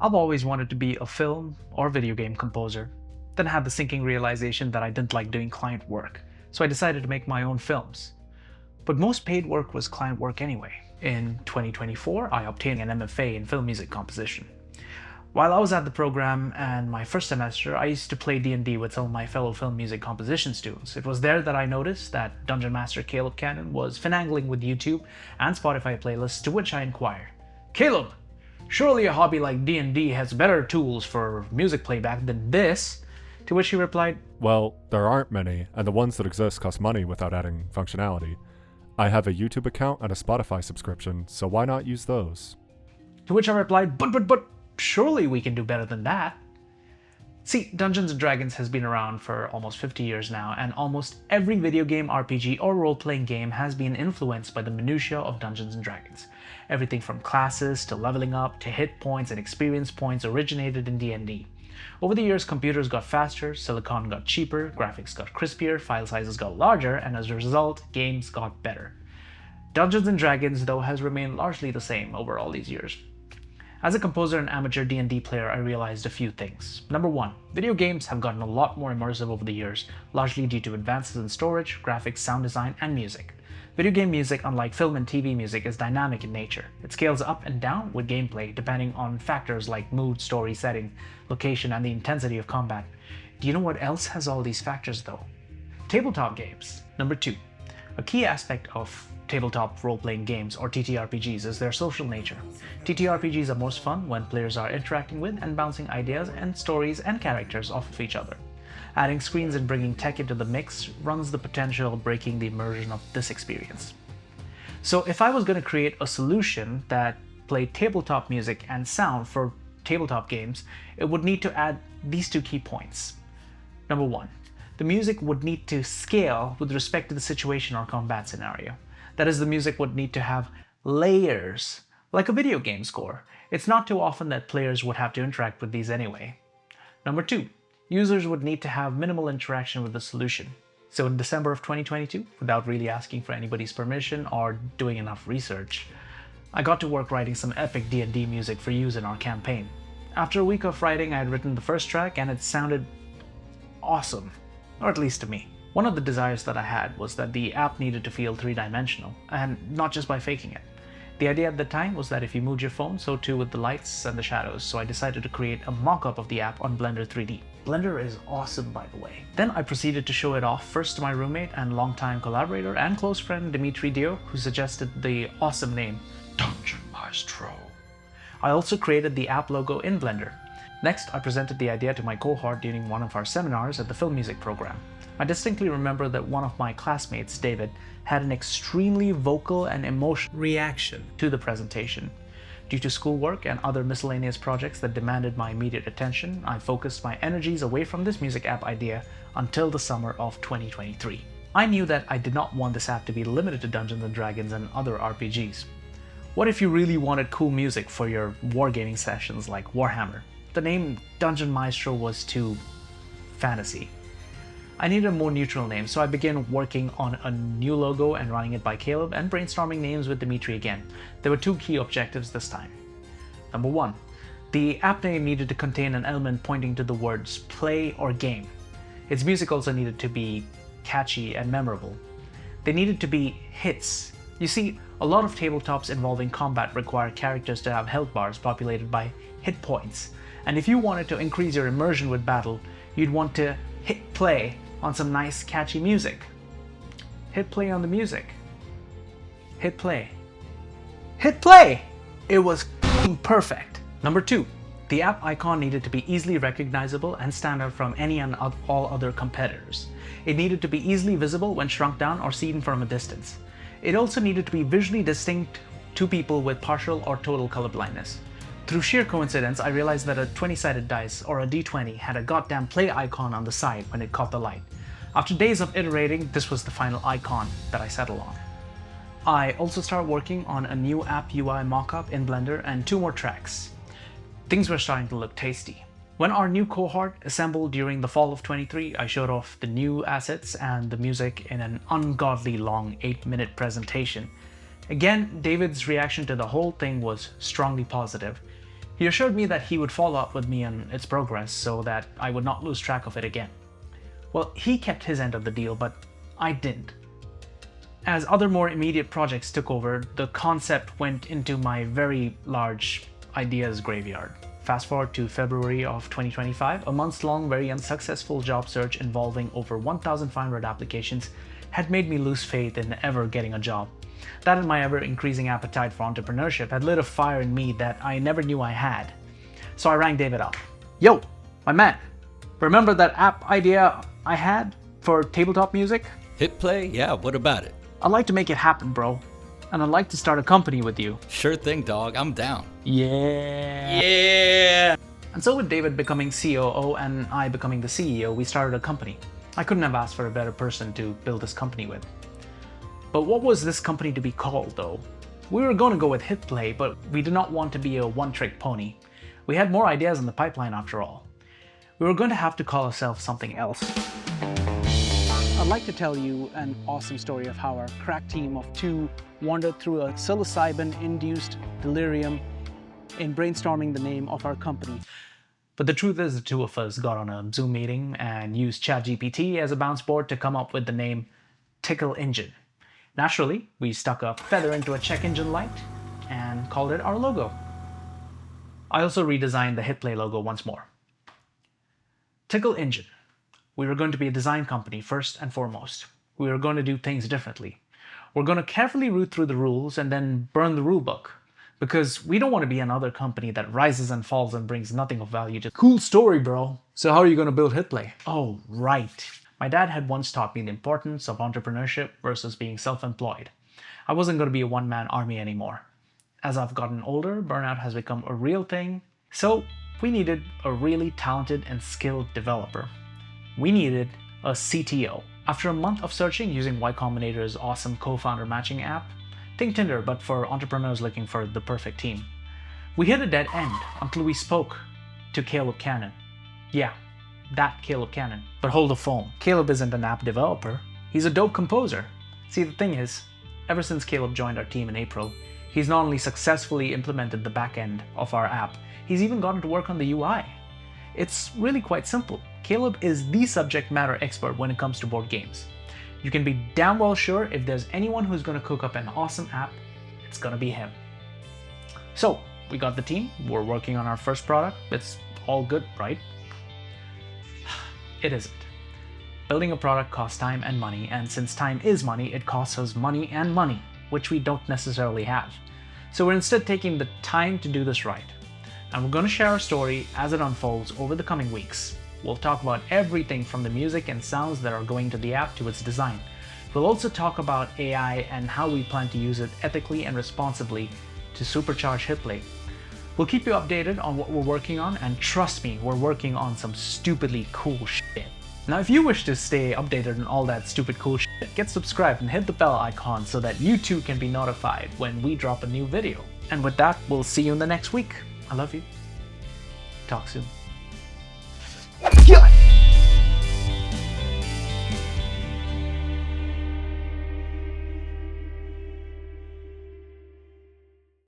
I've always wanted to be a film or video game composer, then had the sinking realization that I didn't like doing client work, so I decided to make my own films. But most paid work was client work anyway. In 2024, I obtained an MFA in film music composition. While I was at the program and my first semester, I used to play D&D with some of my fellow film music composition students. It was there that I noticed that Dungeon Master 𝘁𝗶𝗰𝗸𝗹𝗲 was finagling with YouTube and Spotify playlists, to which I inquired, "Caleb, surely a hobby like D&D has better tools for music playback than this?" To which he replied, "Well, there aren't many, and the ones that exist cost money without adding functionality. I have a YouTube account and a Spotify subscription, so why not use those?" To which I replied, but, surely we can do better than that. See, Dungeons & Dragons has been around for almost 50 years now, and almost every video game, RPG, or role-playing game has been influenced by the minutiae of Dungeons & Dragons. Everything from classes to leveling up to hit points and experience points originated in D&D. Over the years, computers got faster, silicon got cheaper, graphics got crispier, file sizes got larger, and as a result, games got better. Dungeons & Dragons, though, has remained largely the same over all these years. As a composer and amateur D&D player, I realized a few things. Number one, video games have gotten a lot more immersive over the years, largely due to advances in storage, graphics, sound design, and music. Video game music, unlike film and TV music, is dynamic in nature. It scales up and down with gameplay, depending on factors like mood, story, setting, location, and the intensity of combat. Do you know what else has all these factors, though? Tabletop games. Number two, a key aspect of tabletop role-playing games, or TTRPGs, is their social nature. TTRPGs are most fun when players are interacting with and bouncing ideas and stories and characters off of each other. Adding screens and bringing tech into the mix runs the potential of breaking the immersion of this experience. So if I was going to create a solution that played tabletop music and sound for tabletop games, it would need to add these two key points. Number one, the music would need to scale with respect to the situation or combat scenario. That is, the music would need to have layers, like a video game score. It's not too often that players would have to interact with these anyway. Number two, users would need to have minimal interaction with the solution. So in December of 2022, without really asking for anybody's permission or doing enough research, I got to work writing some epic D&D music for use in our campaign. After a week of writing, I had written the first track and it sounded awesome, or at least to me. One of the desires that I had was that the app needed to feel three-dimensional, and not just by faking it. The idea at the time was that if you moved your phone, so too with the lights and the shadows, so I decided to create a mock-up of the app on Blender 3D. Blender is awesome, by the way. Then I proceeded to show it off first to my roommate and longtime collaborator and close friend 𝘁𝗶𝗶𝗶𝗶, who suggested the awesome name, Dungeon Maestro. I also created the app logo in Blender. Next, I presented the idea to my cohort during one of our seminars at the film music program. I distinctly remember that one of my classmates, David, had an extremely vocal and emotional reaction to the presentation. Due to schoolwork and other miscellaneous projects that demanded my immediate attention, I focused my energies away from this music app idea until the summer of 2023. I knew that I did not want this app to be limited to Dungeons & Dragons and other RPGs. What if you really wanted cool music for your wargaming sessions like Warhammer? The name Dungeon Maestro was too fantasy. I needed a more neutral name, so I began working on a new logo and running it by Caleb and brainstorming names with Dimitri again. There were two key objectives this time. Number one, the app name needed to contain an element pointing to the words play or game. Its music also needed to be catchy and memorable. They needed to be hits. You see, a lot of tabletops involving combat require characters to have health bars populated by hit points. And if you wanted to increase your immersion with battle, you'd want to hit play on some nice catchy music. Hit play on the music. Hit play. Hit play! It was perfect. Number two, the app icon needed to be easily recognizable and stand out from any and all other competitors. It needed to be easily visible when shrunk down or seen from a distance. It also needed to be visually distinct to people with partial or total colorblindness. Through sheer coincidence, I realized that a 20-sided dice, or a D20, had a goddamn play icon on the side when it caught the light. After days of iterating, this was the final icon that I settled on. I also started working on a new app UI mockup in Blender and 2 more tracks. Things were starting to look tasty. When our new cohort assembled during the fall of 23, I showed off the new assets and the music in an ungodly long 8-minute presentation. Again, David's reaction to the whole thing was strongly positive. He assured me that he would follow up with me on its progress so that I would not lose track of it again. Well, he kept his end of the deal, but I didn't. As other more immediate projects took over, the concept went into my very large ideas graveyard. Fast forward to February of 2025, a months-long, very unsuccessful job search involving over 1,500 applications had made me lose faith in ever getting a job. That and my ever-increasing appetite for entrepreneurship had lit a fire in me that I never knew I had. So I rang David up. Yo, my man, remember that app idea I had for tabletop music? Hit play? Yeah, what about it? I'd like to make it happen, bro. And I'd like to start a company with you. Sure thing, dog. I'm down. Yeah. Yeah! And so with David becoming COO and I becoming the CEO, we started a company. I couldn't have asked for a better person to build this company with. But what was this company to be called, though? We were going to go with 𝘁𝗶𝗶𝗶, but we did not want to be a one-trick pony. We had more ideas in the pipeline after all. We were going to have to call ourselves something else. I'd like to tell you an awesome story of how our crack team of two wandered through a psilocybin-induced delirium in brainstorming the name of our company. But the truth is, the two of us got on a Zoom meeting and used ChatGPT as a bounce board to come up with the name Tickle Engine. Naturally, we stuck a feather into a check engine light and called it our logo. I also redesigned the 𝘁𝗶𝗶𝗶 logo once more. Tickle Engine. We were going to be a design company first and foremost. We were going to do things differently. We're going to carefully root through the rules and then burn the rule book. Because we don't want to be another company that rises and falls and brings nothing of value. Just cool story, bro. So how are you going to build 𝘁𝗶𝗶𝗶? Oh, right. My dad had once taught me the importance of entrepreneurship versus being self-employed. I wasn't going to be a one-man army anymore. As I've gotten older, burnout has become a real thing. So we needed a really talented and skilled developer. We needed a CTO. After a month of searching using Y Combinator's awesome co-founder matching app, think Tinder but for entrepreneurs looking for the perfect team, we hit a dead end until we spoke to 𝘁𝗶𝗏. Yeah, that 𝘁𝗶𝗏. But hold the phone. Caleb isn't an app developer. He's a dope composer. See, the thing is, ever since Caleb joined our team in April, he's not only successfully implemented the back end of our app, he's even gotten to work on the UI. It's really quite simple. Caleb is the subject matter expert when it comes to board games. You can be damn well sure if there's anyone who's going to cook up an awesome app, it's going to be him. So, we got the team, we're working on our first product, it's all good, right? It isn't. Building a product costs time and money, and since time is money, it costs us money and money, which we don't necessarily have. So we're instead taking the time to do this right. And we're going to share our story as it unfolds over the coming weeks. We'll talk about everything from the music and sounds that are going to the app to its design. We'll also talk about AI and how we plan to use it ethically and responsibly to supercharge 𝘁𝗶𝗶𝗏. We'll keep you updated on what we're working on, and trust me, we're working on some stupidly cool shit. Now, if you wish to stay updated on all that stupid cool shit, get subscribed and hit the bell icon so that you too can be notified when we drop a new video. And with that, we'll see you in the next week. I love you. Talk soon.